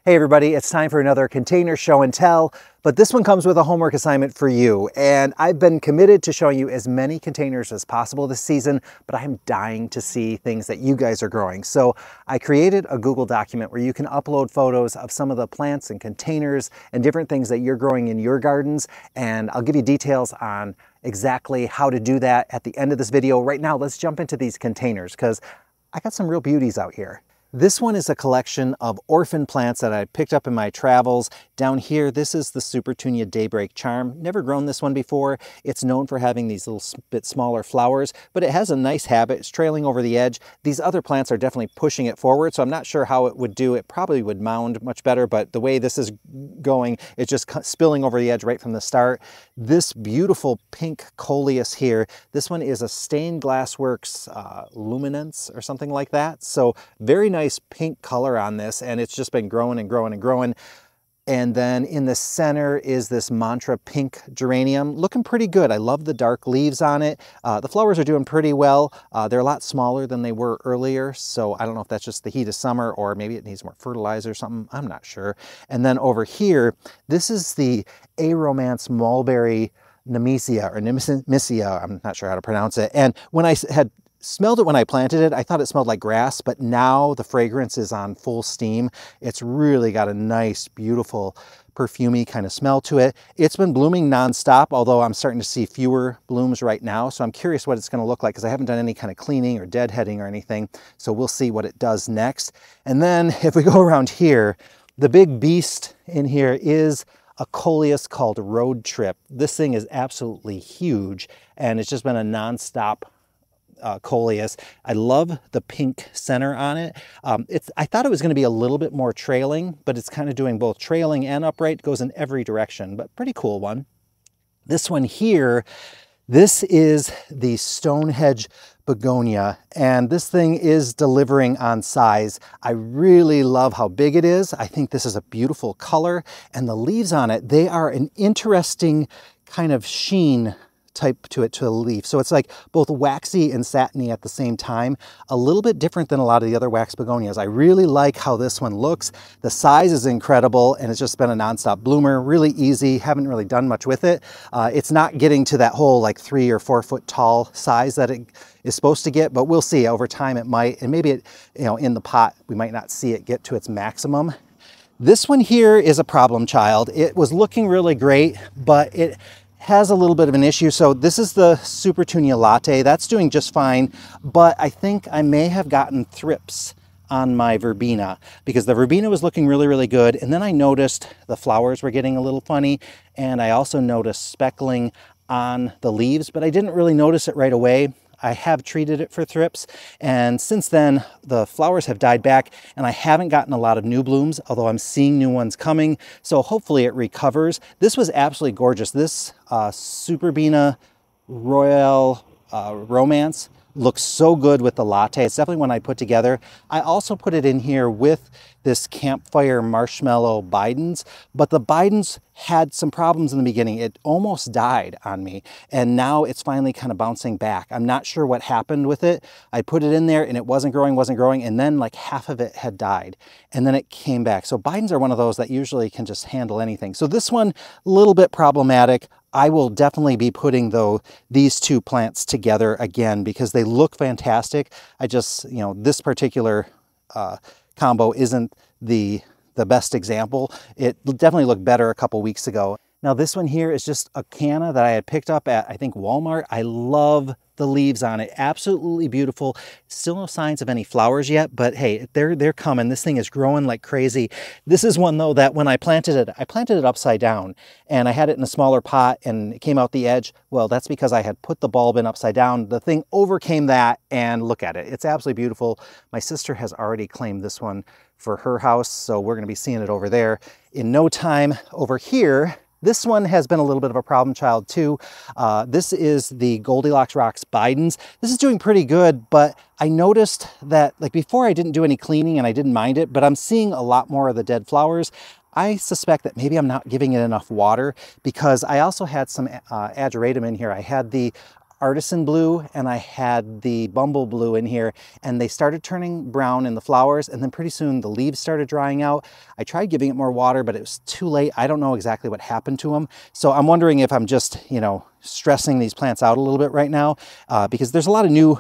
Hey everybody, it's time for another container show and tell, but this one comes with a homework assignment for you. And I've been committed to showing you as many containers as possible this season, but I am dying to see things that you guys are growing. So I created a Google document where you can upload photos of some of the plants and containers and different things that you're growing in your gardens. And I'll give you details on exactly how to do that at the end of this video. Right now, let's jump into these containers because I got some real beauties out here. This one is a collection of orphan plants that I picked up in my travels. Down here, this is the Supertunia Daybreak Charm. Never grown this one before. It's known for having these little bit smaller flowers, but it has a nice habit. It's trailing over the edge. These other plants are definitely pushing it forward, so I'm not sure how it would do. It probably would mound much better, but the way this is going, it's just spilling over the edge right from the start. This beautiful pink coleus here, this one is a Stained Glass Works Luminance or something like that. So very nice pink color on this, and it's just been growing and growing and growing. And then in the center is this Mantra Pink Geranium, looking pretty good. I love the dark leaves on it. The flowers are doing pretty well. They're a lot smaller than they were earlier, so I don't know if that's just the heat of summer or maybe it needs more fertilizer or something. I'm not sure. And then over here, this is the A-Romance Mulberry Nemesia or Nemesia. I'm not sure how to pronounce it. And when I had smelled it when I planted it, I thought it smelled like grass, but now the fragrance is on full steam. It's really got a nice, beautiful, perfumey kind of smell to it. It's been blooming nonstop, although I'm starting to see fewer blooms right now. So I'm curious what it's going to look like because I haven't done any kind of cleaning or deadheading or anything. So we'll see what it does next. And then if we go around here, the big beast in here is a coleus called Road Trip. This thing is absolutely huge, and it's just been a nonstop coleus. I love the pink center on it. I thought it was going to be a little bit more trailing, but it's kind of doing both trailing and upright. It goes in every direction, but pretty cool one. This one here, this is the Stonehenge Begonia, and this thing is delivering on size. I really love how big it is. I think this is a beautiful color, and the leaves on it, they are an interesting kind of sheen type to it, to the leaf. So it's like both waxy and satiny at the same time, a little bit different than a lot of the other wax begonias. I really like how this one looks. The size is incredible, and it's just been a nonstop bloomer, really easy. Haven't really done much with it. It's not getting to that whole like 3 or 4 foot tall size that it is supposed to get, but we'll see. Over time it might, and maybe it, in the pot, we might not see it get to its maximum. This one here is a problem child. It was looking really great, but it has a little bit of an issue. So this is the Supertunia Latte. That's doing just fine, but I think I may have gotten thrips on my verbena because the verbena was looking really, really good. And then I noticed the flowers were getting a little funny, and I also noticed speckling on the leaves, but I didn't really notice it right away. I have treated it for thrips, and since then the flowers have died back, and I haven't gotten a lot of new blooms, although I'm seeing new ones coming, so hopefully it recovers. This was absolutely gorgeous. This Superbena Royal Romance looks so good with the latte. It's definitely one I put together. I also put it in here with this Campfire Marshmallow Bidens, but the Bidens had some problems in the beginning. It almost died on me, and now it's finally kind of bouncing back. I'm not sure what happened with it. I put it in there and it wasn't growing, and then like half of it had died, and then it came back. So Bidens are one of those that usually can just handle anything. So this one, a little bit problematic. I will definitely be putting these two plants together again because they look fantastic. I just, this particular combo isn't the best example. It definitely looked better a couple weeks ago. Now this one here is just a Canna that I had picked up at, I think, Walmart. I love the leaves on it. Absolutely beautiful. Still no signs of any flowers yet, but hey, they're coming. This thing is growing like crazy. This is one though that when I planted it upside down, and I had it in a smaller pot and it came out the edge. Well, that's because I had put the bulb in upside down. The thing overcame that, and look at it. It's absolutely beautiful. My sister has already claimed this one for her house, so we're going to be seeing it over there in no time. Over here, this one has been a little bit of a problem child too. This is the Goldilocks Rocks Bidens. This is doing pretty good, but I noticed that like before I didn't do any cleaning and I didn't mind it, but I'm seeing a lot more of the dead flowers. I suspect that maybe I'm not giving it enough water because I also had some ageratum in here. I had the artisan blue and I had the bumble blue in here, and they started turning brown in the flowers, and then pretty soon the leaves started drying out. I tried giving it more water, but it was too late. I don't know exactly what happened to them. So I'm wondering if I'm just, you know, stressing these plants out a little bit right now, because there's a lot of new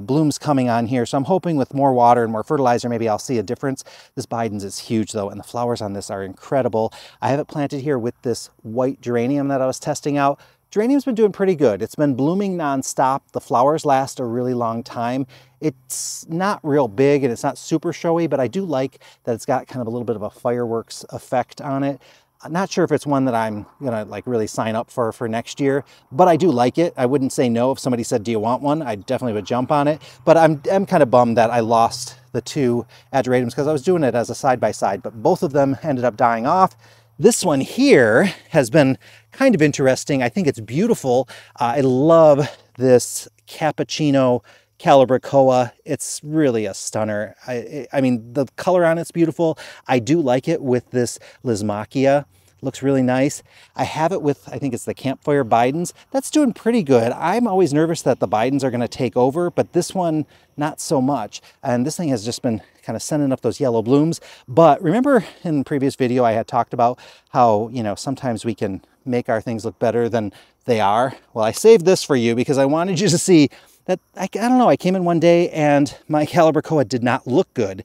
blooms coming on here. So I'm hoping with more water and more fertilizer, maybe I'll see a difference. This Bidens is huge though, and the flowers on this are incredible. I have it planted here with this white geranium that I was testing out. Geranium's been doing pretty good. It's been blooming nonstop. The flowers last a really long time. It's not real big and it's not super showy, but I do like that it's got kind of a little bit of a fireworks effect on it. I'm not sure if it's one that I'm gonna like really sign up for next year, but I do like it. I wouldn't say no if somebody said, do you want one? I definitely would jump on it, but I'm kind of bummed that I lost the two ageratums because I was doing it as a side-by-side, but both of them ended up dying off. This one here has been kind of interesting. I think it's beautiful. I love this cappuccino Calabricoa. It's really a stunner. I mean, the color on it's beautiful. I do like it with this Lysimachia. Looks really nice. I have it with, I think it's the Campfire Bidens. That's doing pretty good. I'm always nervous that the Bidens are going to take over, but this one, not so much. And this thing has just been kind of sending up those yellow blooms. But remember in the previous video, I had talked about how, you know, sometimes we can make our things look better than they are. Well, I saved this for you because I wanted you to see that, I don't know, I came in one day and my Calabricoa did not look good.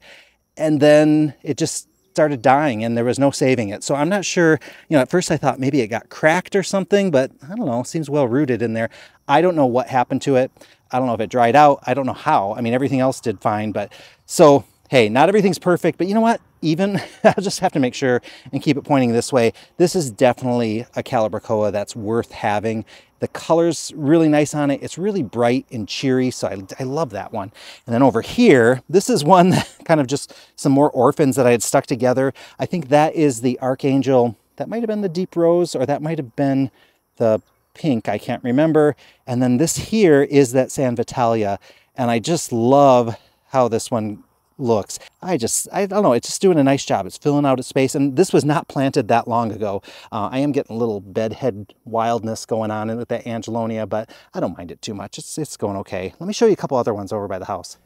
And then it just started dying and there was no saving it. So I'm not sure, you know, at first I thought maybe it got cracked or something, but I don't know, it seems well rooted in there. I don't know what happened to it. I don't know if it dried out. I don't know how. I mean, everything else did fine, but so, hey, not everything's perfect, but you know what? Even, I'll just have to make sure and keep it pointing this way. This is definitely a Calabricoa that's worth having. The color's really nice on it. It's really bright and cheery, so I love that one. And then over here, this is one that kind of just some more orphans that I had stuck together. I think that is the Archangel. That might have been the Deep Rose, or that might have been the pink. I can't remember. And then this here is that San Vitalia. And I just love how this one looks. I don't know, it's just doing a nice job. It's filling out its space, and this was not planted that long ago. I am getting a little bedhead wildness going on with that Angelonia, but I don't mind it too much. It's going okay. Let me show you a couple other ones over by the house.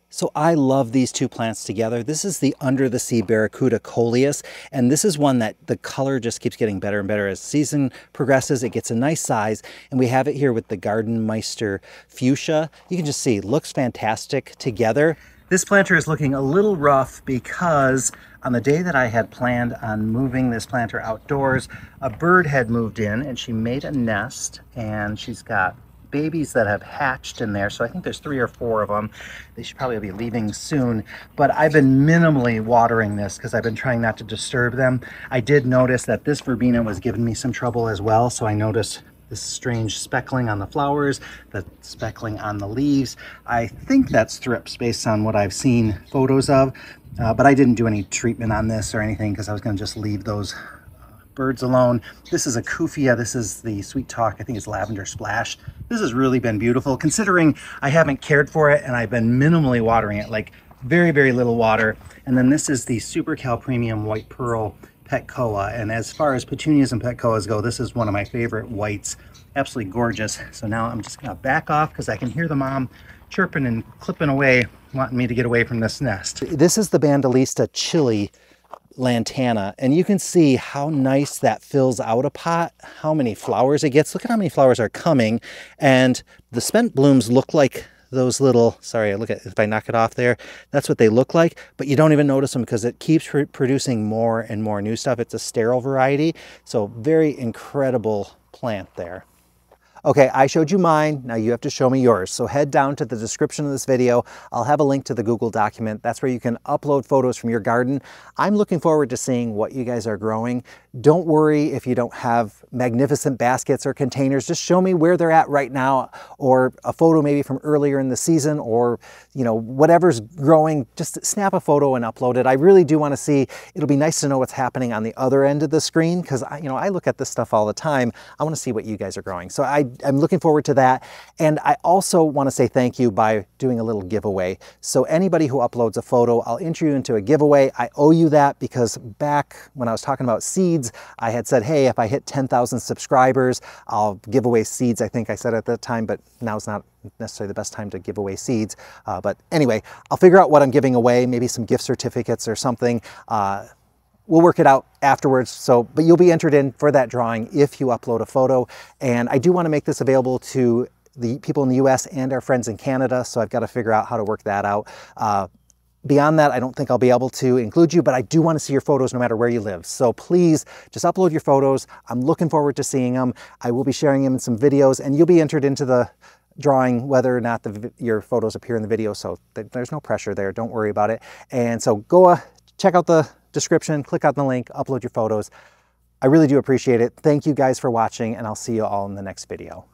So I love these two plants together. This is the Under the Sea Barracuda Coleus, and this is one that the color just keeps getting better and better. As the season progresses, it gets a nice size, and we have it here with the Gardenmeister Fuchsia. You can just see, it looks fantastic together. This planter is looking a little rough because on the day that I had planned on moving this planter outdoors, a bird had moved in and she made a nest, and she's got babies that have hatched in there. So I think there's 3 or 4 of them. They should probably be leaving soon, but I've been minimally watering this because I've been trying not to disturb them. I did notice that this verbena was giving me some trouble as well. So I noticed this strange speckling on the flowers, the speckling on the leaves. I think that's thrips based on what I've seen photos of, but I didn't do any treatment on this or anything because I was going to just leave those birds alone. This is a Kufia. This is the Sweet Talk. I think it's Lavender Splash. This has really been beautiful considering I haven't cared for it and I've been minimally watering it, like very, very little water. And then this is the Super Cal Premium White Pearl Petcoa, and as far as petunias and petcoas go, this is one of my favorite whites. Absolutely gorgeous. So now I'm just gonna back off because I can hear the mom chirping and clipping away, wanting me to get away from this nest. This is the Bandalista Chili Lantana, and you can see how nice that fills out a pot, how many flowers it gets. Look at how many flowers are coming, and the spent blooms look like those little, sorry, look at, if I knock it off there, that's what they look like, but you don't even notice them because it keeps producing more and more new stuff. It's a sterile variety, so very incredible plant there. Okay, I showed you mine, now you have to show me yours. So head down to the description of this video. I'll have a link to the Google document. That's where you can upload photos from your garden. I'm looking forward to seeing what you guys are growing. Don't worry if you don't have magnificent baskets or containers. Just show me where they're at right now, or a photo maybe from earlier in the season, or you know, whatever's growing, just snap a photo and upload it. I really do want to see. It'll be nice to know what's happening on the other end of the screen because I look at this stuff all the time. I want to see what you guys are growing. So I I'm looking forward to that. And I also want to say thank you by doing a little giveaway. So anybody who uploads a photo, I'll enter you into a giveaway. I owe you that because back when I was talking about seeds, I had said, hey, if I hit 10,000 subscribers, I'll give away seeds. I think I said at that time, but now's not necessarily the best time to give away seeds. But anyway, I'll figure out what I'm giving away, maybe some gift certificates or something. We'll work it out afterwards. But you'll be entered in for that drawing if you upload a photo. And I do want to make this available to the people in the US and our friends in Canada. So I've got to figure out how to work that out. Beyond that, I don't think I'll be able to include you, but I do want to see your photos no matter where you live. So please just upload your photos. I'm looking forward to seeing them. I will be sharing them in some videos, and you'll be entered into the drawing whether or not your photos appear in the video. So there's no pressure there. Don't worry about it. And so go check out the description, click on the link, upload your photos. I really do appreciate it. Thank you guys for watching, and I'll see you all in the next video.